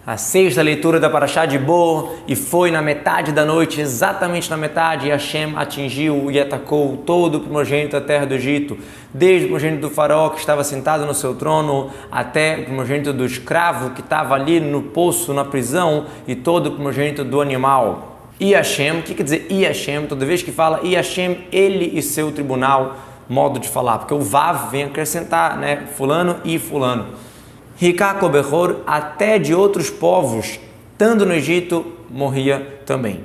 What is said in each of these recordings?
a sexta leitura da Parashá de Bo, e foi na metade da noite, exatamente na metade, e Hashem atingiu e atacou todo o primogênito da terra do Egito, desde o primogênito do faraó que estava sentado no seu trono, até o primogênito do escravo que estava ali no poço, na prisão, e todo o primogênito do animal. E Hashem, o que quer dizer I Hashem? Toda vez que fala I Hashem, ele e seu tribunal, modo de falar, porque o Vav vem acrescentar, né? Fulano e fulano. Rikako Behor, até de outros povos, estando no Egito, morria também.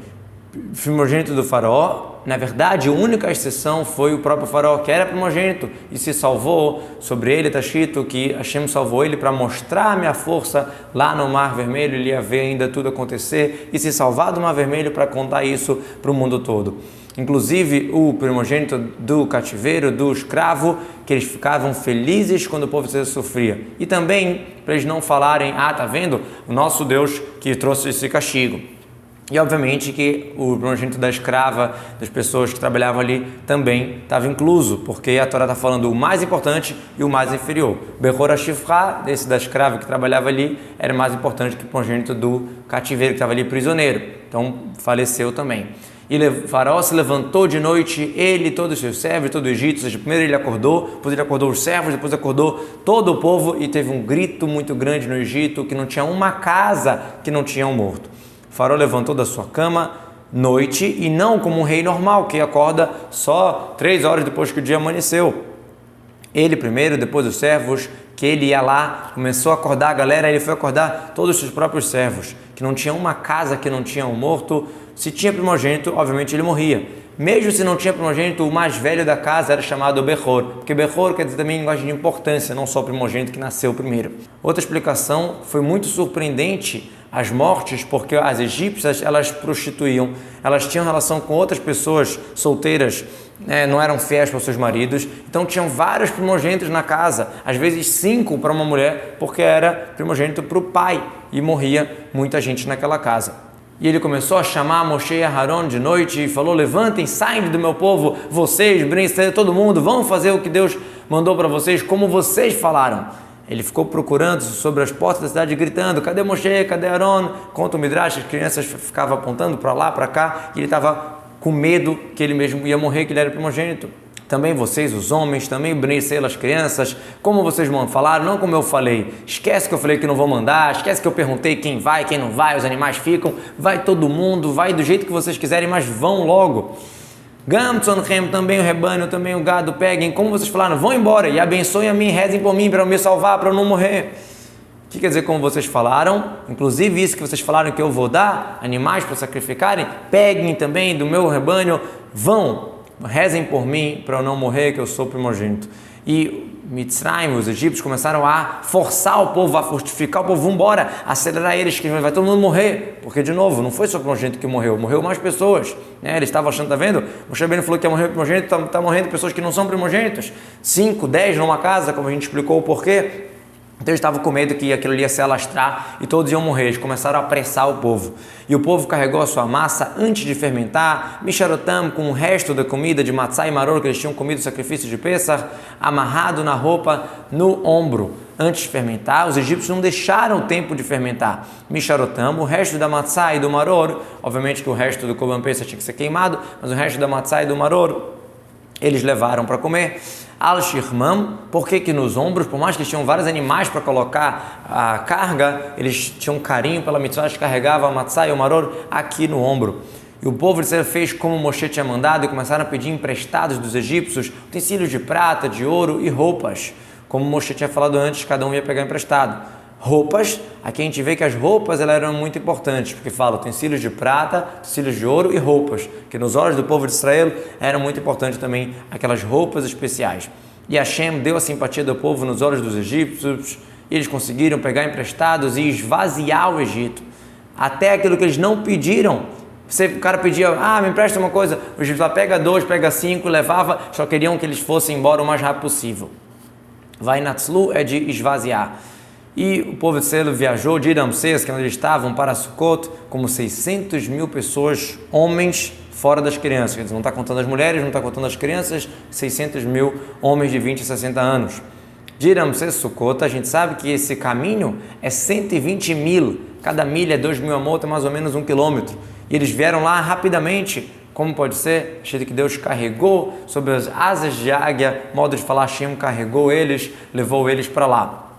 Primogênito do faraó, na verdade, a única exceção foi o próprio faraó, que era primogênito e se salvou. Sobre ele está escrito que Hashem salvou ele para mostrar a minha força lá no Mar Vermelho. Ele ia ver ainda tudo acontecer e se salvar do Mar Vermelho para contar isso para o mundo todo. Inclusive o primogênito do cativeiro, do escravo, que eles ficavam felizes quando o povo sofria. E também para eles não falarem, tá vendo? O nosso Deus que trouxe esse castigo. E obviamente que o primogênito da escrava, das pessoas que trabalhavam ali, também estava incluso, porque a Torá está falando o mais importante e o mais inferior. Behor HaShifra, desse da escrava que trabalhava ali, era mais importante que o primogênito do cativeiro, que estava ali prisioneiro. Então faleceu também. E o faraó se levantou de noite, ele e todos os seus servos, todo o Egito. Ou seja, primeiro ele acordou, depois ele acordou os servos, depois acordou todo o povo, e teve um grito muito grande no Egito, que não tinha uma casa que não tinha um morto. O faraó levantou da sua cama noite, e não como um rei normal, que acorda só 3 horas depois que o dia amanheceu. Ele primeiro, depois os servos, que ele ia lá, começou a acordar a galera, ele foi acordar todos os seus próprios servos, que não tinha uma casa que não tinha um morto. Se tinha primogênito, obviamente ele morria. Mesmo se não tinha primogênito, o mais velho da casa era chamado Behor, porque Behor quer dizer também linguagem de importância, não só o primogênito que nasceu primeiro. Outra explicação, foi muito surpreendente as mortes, porque as egípcias, elas prostituíam, elas tinham relação com outras pessoas solteiras, não eram fiéis para os seus maridos, então tinham vários primogênitos na casa, às vezes 5 para uma mulher, porque era primogênito para o pai, e morria muita gente naquela casa. E ele começou a chamar Moshe e Aharon de noite e falou: levantem, saem do meu povo, vocês, Bnei Israel, todo mundo, vão fazer o que Deus mandou para vocês, como vocês falaram. Ele ficou procurando sobre as portas da cidade, gritando: cadê Moshe, cadê Aharon? Conta o Midrash, as crianças ficavam apontando para lá, para cá, e ele estava com medo que ele mesmo ia morrer, que ele era primogênito. Também vocês, os homens, também Bnei Israel, as crianças, como vocês vão falar, não como eu falei. Esquece que eu falei que não vou mandar, esquece que eu perguntei quem vai, quem não vai, os animais ficam, vai todo mundo, vai do jeito que vocês quiserem, mas vão logo. Gamtsonhem, também o rebanho, também o gado, peguem, como vocês falaram, vão embora e abençoem a mim, rezem por mim para eu me salvar, para eu não morrer. O que quer dizer como vocês falaram? Inclusive isso que vocês falaram que eu vou dar, animais para sacrificarem, peguem também do meu rebanho, vão. Rezem por mim para eu não morrer, que eu sou primogênito. E Mitzrayim, os egípcios, começaram a forçar o povo, a fortificar o povo, vamos embora, acelerar eles, que vai todo mundo morrer. Porque, de novo, não foi só o primogênito que morreu, morreu mais pessoas. Eles estavam achando, tá vendo? O Shabeno falou que ia morrer o primogênito, está morrendo pessoas que não são primogênitos. 5, 10 numa casa, como a gente explicou o porquê. Então eles estavam com medo que aquilo ali ia se alastrar e todos iam morrer. Eles começaram a apressar o povo. E o povo carregou a sua massa antes de fermentar, Misharotam, com o resto da comida de matzá e maror que eles tinham comido no sacrifício de Pessah, amarrado na roupa, no ombro. Antes de fermentar, os egípcios não deixaram o tempo de fermentar. Misharotam, o resto da matzá e do maror, obviamente que o resto do Korban Pessah tinha que ser queimado, mas o resto da matzá e do maror eles levaram para comer. Al-Shirmam, por que nos ombros, por mais que eles tinham vários animais para colocar a carga, eles tinham carinho pela mitzvah, eles carregavam a matzá e o maror aqui no ombro. E o povo de Israel fez como Moshe tinha mandado e começaram a pedir emprestados dos egípcios utensílios de prata, de ouro e roupas. Como Moshe tinha falado antes, cada um ia pegar emprestado. Roupas, aqui a gente vê que as roupas elas eram muito importantes, porque fala utensílios de prata, utensílios de ouro e roupas, que nos olhos do povo de Israel eram muito importantes também aquelas roupas especiais. E Hashem deu a simpatia do povo nos olhos dos egípcios, e eles conseguiram pegar emprestados e esvaziar o Egito. Até aquilo que eles não pediram. O cara pedia, me empresta uma coisa, o egípcio lá pega 2, pega 5, levava, só queriam que eles fossem embora o mais rápido possível. Vai Natslu é de esvaziar. E o povo de Israel viajou de Ramsés, que é onde eles estavam, para Sucot, como 600 mil pessoas, homens, fora das crianças. Eles não está contando as mulheres, não está contando as crianças, 600 mil homens de 20 a 60 anos. de Ramsés Sukkot, a gente sabe que esse caminho é 120 mil, cada milha é 2.000 amot, é mais ou menos 1 quilômetro. E eles vieram lá rapidamente. Como pode ser? Achei que Deus carregou sobre as asas de águia, modo de falar, Hashem carregou eles, levou eles para lá.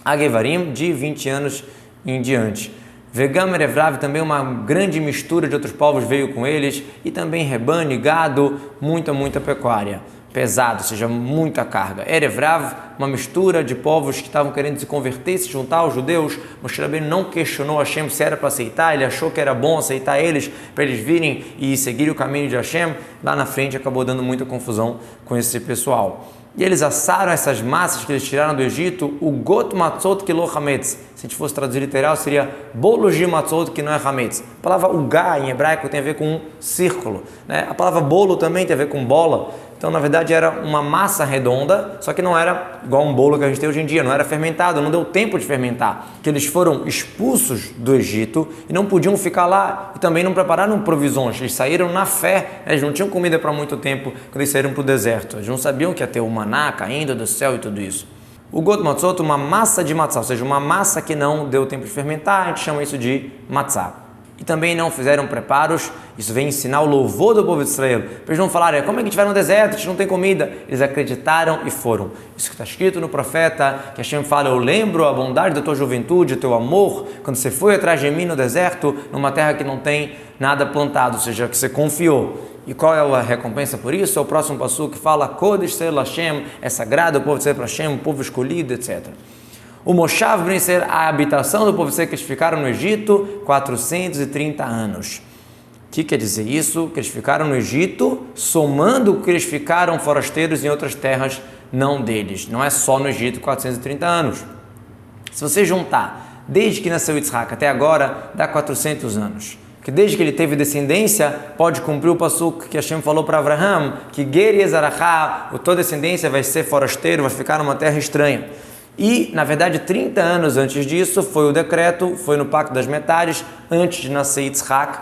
Agevarim, de 20 anos em diante. Vegam Erevrav, também uma grande mistura de outros povos veio com eles, e também rebanho, gado, muita pecuária. Pesado, ou seja, muita carga. Erevrav, uma mistura de povos que estavam querendo se converter, se juntar aos judeus. Moshe Rabbeinu não questionou Hashem se era para aceitar, ele achou que era bom aceitar eles, para eles virem e seguirem o caminho de Hashem. Lá na frente acabou dando muita confusão com esse pessoal. E eles assaram essas massas que eles tiraram do Egito, o got matzot que lo hametz. Se a gente fosse traduzir literal, seria bolos de matzot que não é hametz. A palavra ugá em hebraico tem a ver com um círculo, né? A palavra bolo também tem a ver com bola. Então, na verdade, era uma massa redonda, só que não era igual um bolo que a gente tem hoje em dia, não era fermentado, não deu tempo de fermentar. Que eles foram expulsos do Egito e não podiam ficar lá, e também não prepararam provisões. Eles saíram na fé, eles não tinham comida para muito tempo quando eles saíram para o deserto. Eles não sabiam que ia ter o maná caindo do céu e tudo isso. O got matzot, uma massa de matzá, ou seja, uma massa que não deu tempo de fermentar, a gente chama isso de matzá. E também não fizeram preparos, isso vem ensinar o louvor do povo de Israel. Para eles não falarem, como é que estiveram no deserto, a gente não tem comida. Eles acreditaram e foram. Isso que está escrito no profeta, que Hashem fala, eu lembro a bondade da tua juventude, o teu amor, quando você foi atrás de mim no deserto, numa terra que não tem nada plantado, ou seja, que você confiou. E qual é a recompensa por isso? É o próximo passuco que fala, Kodesh Ser Hashem, é sagrado o povo de Ser Hashem, o povo escolhido, etc. O Moshav vem ser a habitação do povo que eles ficaram no Egito 430 anos. O que quer dizer isso? Que eles ficaram no Egito, somando o que eles ficaram forasteiros em outras terras não deles. Não é só no Egito 430 anos. Se você juntar, desde que nasceu Yitzhak até agora, dá 400 anos. Que desde que ele teve descendência, pode cumprir o passuco que Hashem falou para Abraham, que Ger Yezarachá, a tua descendência vai ser forasteiro, vai ficar numa terra estranha. E, na verdade, 30 anos antes disso, foi o decreto, foi no Pacto das Metades, antes de nascer Yitzhak,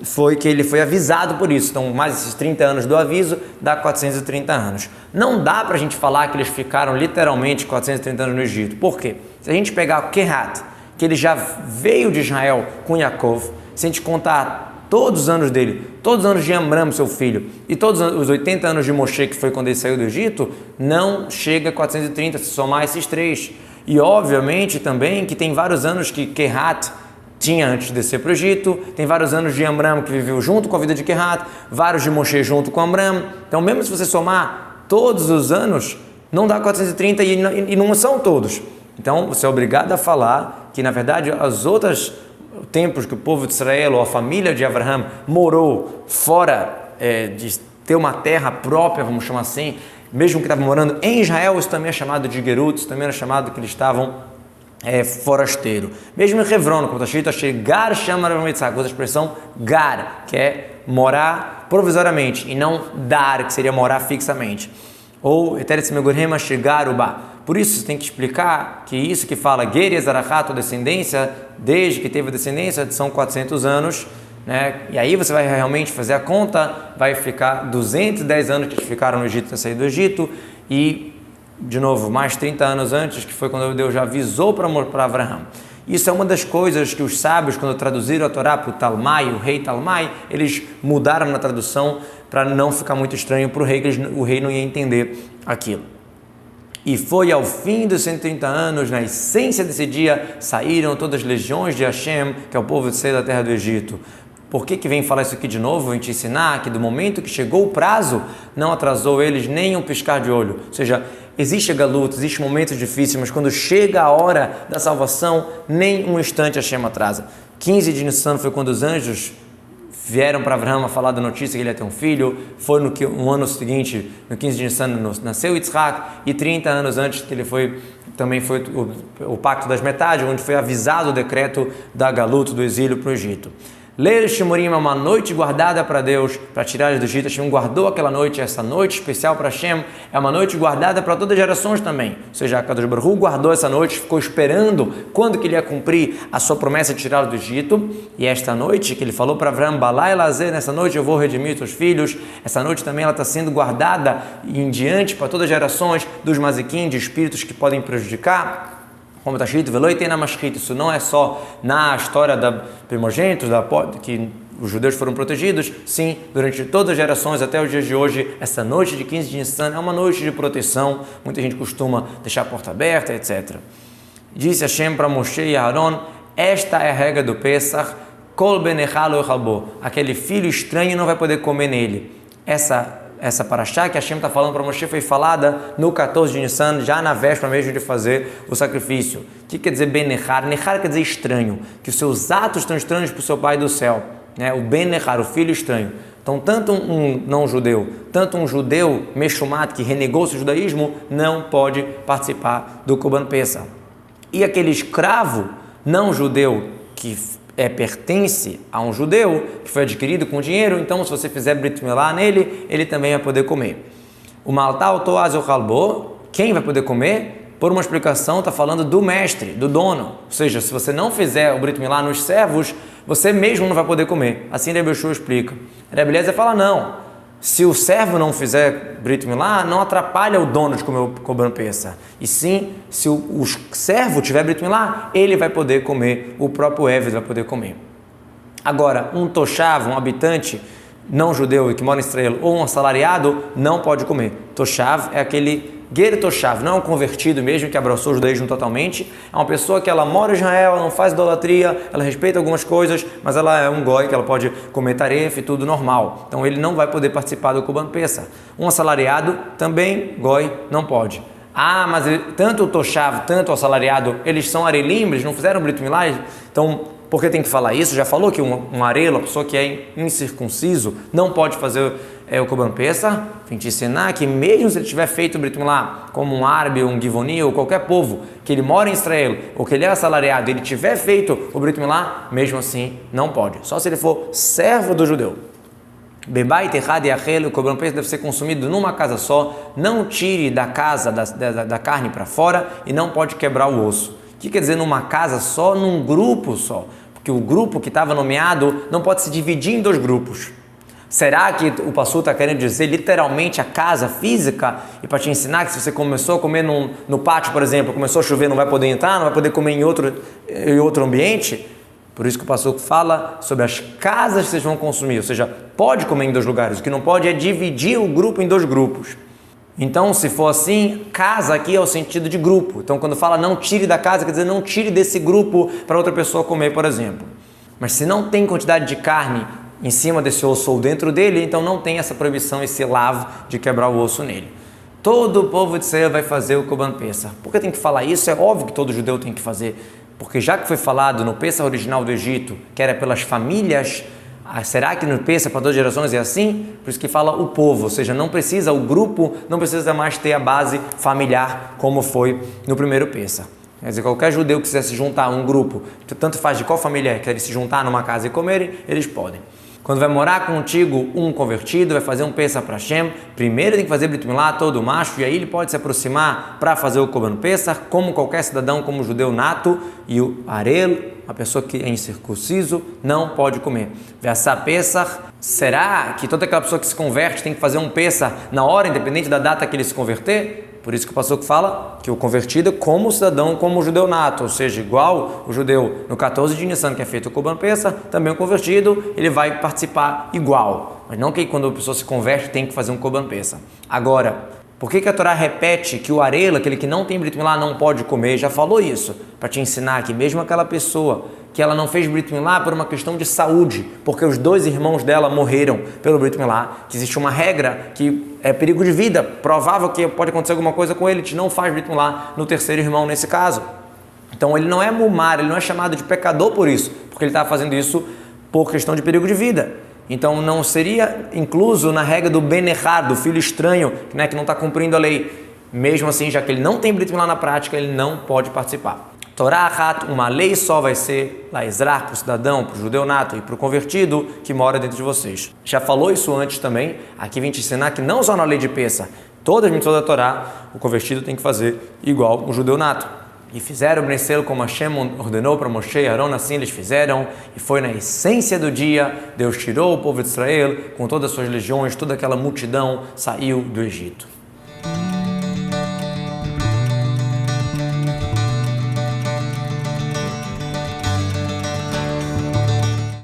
foi que ele foi avisado por isso. Então, mais esses 30 anos do aviso, dá 430 anos. Não dá para a gente falar que eles ficaram literalmente 430 anos no Egito. Por quê? Se a gente pegar o Kehat, que ele já veio de Israel com Yaakov, se a gente contar todos os anos dele, todos os anos de Amram, seu filho, e todos os 80 anos de Moshe, que foi quando ele saiu do Egito, não chega a 430, se somar esses três. E, obviamente, também que tem vários anos que Kehat tinha antes de descer para o Egito, tem vários anos de Amram que viveu junto com a vida de Kehat, vários de Moshe junto com Amram. Então, mesmo se você somar todos os anos, não dá 430 e não são todos. Então, você é obrigado a falar que, na verdade, as outras tempos que o povo de Israel ou a família de Abraham morou fora de ter uma terra própria, vamos chamar assim, mesmo que estavam morando em Israel, isso também é chamado de Gerut, isso também era chamado que eles estavam forasteiro. Mesmo em Hebron, como está escrito, Gar chama Yitzhak, usa a expressão Gar, que é morar provisoriamente, e não Dar, que seria morar fixamente. Ou Eteretz Megurhem Asher Garuba. Por isso, você tem que explicar que isso que fala Ger Yezarachá, tua descendência, desde que teve a descendência, são 400 anos, né? E aí você vai realmente fazer a conta, vai ficar 210 anos que eles ficaram no Egito, na saída do Egito, e, de novo, mais 30 anos antes, que foi quando Deus já avisou para Abraham. Isso é uma das coisas que os sábios, quando traduziram a Torá para o Talmai, o rei Talmai, eles mudaram na tradução para não ficar muito estranho para o rei, que o rei não ia entender aquilo. E foi ao fim dos 130 anos, na essência desse dia, saíram todas as legiões de Hashem, que é o povo de Israel da terra do Egito. Por que vem falar isso aqui de novo? Vem te ensinar que do momento que chegou o prazo, não atrasou eles nem um piscar de olho. Ou seja, existe a galuta, existe momentos difíceis, mas quando chega a hora da salvação, nem um instante Hashem atrasa. 15 de Nissan foi quando os anjos vieram para Abraham a falar da notícia que ele ia ter um filho. Foi no ano seguinte, no 15 de Nissan, nasceu Yitzhak, e 30 anos antes que ele também foi o Pacto das Metades, onde foi avisado o decreto da galuta, do exílio para o Egito. Leil Shimurim é uma noite guardada para Deus, para tirar eles do Egito. Hashem guardou aquela noite, essa noite especial para Hashem, é uma noite guardada para todas as gerações também. Ou seja, Kadosh Baruch Hu guardou essa noite, ficou esperando quando que ele ia cumprir a sua promessa de tirá-lo do Egito. E esta noite que ele falou para Avraham, Balai Lazer, nessa noite eu vou redimir seus filhos. Essa noite também ela está sendo guardada em diante para todas as gerações dos maziquim, de espíritos que podem prejudicar. Como está escrito, isso não é só na história da primogênitos, que os judeus foram protegidos, sim, durante todas as gerações até os dias de hoje, essa noite de 15 de Nissan é uma noite de proteção, muita gente costuma deixar a porta aberta, etc. Disse Hashem para Moshe e Aaron, esta é a regra do Pesach, Kol benechalo echalbo, aquele filho estranho não vai poder comer nele. Essa paraxá que Hashem está falando para Moshe foi falada no 14 de Nissan, já na véspera mesmo de fazer o sacrifício. O que quer dizer benechar? Nechar quer dizer estranho, que os seus atos estão estranhos para o seu pai do céu. Né? O benechar, o filho estranho. Então, tanto um não-judeu, tanto um judeu meshumat, que renegou seu judaísmo, não pode participar do Korban Pesach. E aquele escravo não-judeu que pertence a um judeu, que foi adquirido com dinheiro, então se você fizer Brit Milá nele, ele também vai poder comer. O Maltal Toaz o Halbo, quem vai poder comer? Por uma explicação, está falando do mestre, do dono. Ou seja, se você não fizer o Brit Milá nos servos, você mesmo não vai poder comer. Assim Rebbe Yeshua explica. Rebbe Eliezer fala, não. Se o servo não fizer Brit Milá, não atrapalha o dono de comer o Korban Pesach. E sim, se o servo tiver Brit Milá, ele vai poder comer, o próprio Eved vai poder comer. Agora, um toshav, um habitante não judeu e que mora em Israel, ou um assalariado, não pode comer. Toshav é aquele Ger Toshav, não é um convertido mesmo que abraçou o judaísmo totalmente, é uma pessoa que ela mora em Israel, ela não faz idolatria, ela respeita algumas coisas, mas ela é um goi que ela pode comer tarefa e tudo normal. Então ele não vai poder participar do Korban Pesach. Um assalariado também, goi, não pode. Ah, mas tanto o Toshav, tanto o assalariado, eles são arelim, eles não fizeram Brit Milá, então por que tem que falar isso? Já falou que um arelo, a pessoa que é incircunciso, não pode fazer o Korban Pesach. Vem te ensinar que mesmo se ele tiver feito o Brit Milá, como um árabe, um givoni ou qualquer povo, que ele mora em Israel, ou que ele é assalariado, ele tiver feito o Brit Milá, mesmo assim não pode. Só se ele for servo do judeu. Bebait echad yachel, o Korban Pesach deve ser consumido numa casa só, não tire da casa da carne para fora e não pode quebrar o osso. O que quer dizer numa casa só, num grupo só? Porque o grupo que estava nomeado não pode se dividir em dois grupos. Será que o pastor está querendo dizer literalmente a casa física? E para te ensinar que se você começou a comer no pátio, por exemplo, começou a chover, não vai poder entrar, não vai poder comer em outro ambiente? Por isso que o pastor fala sobre as casas que vocês vão consumir. Ou seja, pode comer em dois lugares. O que não pode é dividir o grupo em dois grupos. Então, se for assim, casa aqui é o sentido de grupo. Então, quando fala não tire da casa, quer dizer não tire desse grupo para outra pessoa comer, por exemplo. Mas se não tem quantidade de carne em cima desse osso ou dentro dele, então não tem essa proibição, esse lav de quebrar o osso nele. Todo o povo de Israel vai fazer o Korban Pesach. Por que tem que falar isso? É óbvio que todo judeu tem que fazer. Porque já que foi falado no Pesach original do Egito, que era pelas famílias, será que no Pesach para todas as gerações é assim? Por isso que fala o povo, ou seja, não precisa, o grupo não precisa mais ter a base familiar como foi no primeiro Pesach. Quer dizer, qualquer judeu que quiser se juntar a um grupo, tanto faz de qual família é, quer se juntar numa casa e comerem, eles podem. Quando vai morar contigo um convertido, vai fazer um Pesach para Hashem, primeiro tem que fazer Brit Milá, todo macho, e aí ele pode se aproximar para fazer o Korban Pesach, como qualquer cidadão, como judeu nato, e o Arel, a pessoa que é incircunciso, não pode comer. Versá Pesach, será que toda aquela pessoa que se converte tem que fazer um Pesach na hora, independente da data que ele se converter? Por isso que o pastor fala que o convertido é como o cidadão, como o judeu nato, ou seja, igual o judeu no 14 de Nissan que é feito o Korban Pesach, também o convertido, ele vai participar igual. Mas não que quando a pessoa se converte tem que fazer um Korban Pesach. Agora, por que a Torá repete que o arela, aquele que não tem Brit Milá, não pode comer? Já falou isso, para te ensinar que mesmo aquela pessoa que ela não fez Brit Milá por uma questão de saúde, porque os dois irmãos dela morreram pelo Brit Milá, que existe uma regra que é perigo de vida, provável que pode acontecer alguma coisa com ele, te não faz Brit Milá no terceiro irmão nesse caso. Então ele não é mumar, ele não é chamado de pecador por isso, porque ele está fazendo isso por questão de perigo de vida. Então não seria incluso na regra do benechar, do filho estranho, né, que não está cumprindo a lei. Mesmo assim, já que ele não tem Brit Milá na prática, ele não pode participar. Torá Ahat, uma lei só vai ser Laezrah, para o cidadão, para o judeu nato e para o convertido que mora dentro de vocês. Já falou isso antes também, aqui vim te ensinar que não só na lei de Pessa, todas as mitzvot da Torá, o convertido tem que fazer igual o judeu nato. E fizeram Bnei como Hashem ordenou para Moshe e Arão, assim eles fizeram, e foi na essência do dia, Deus tirou o povo de Israel, com todas as suas legiões, toda aquela multidão saiu do Egito.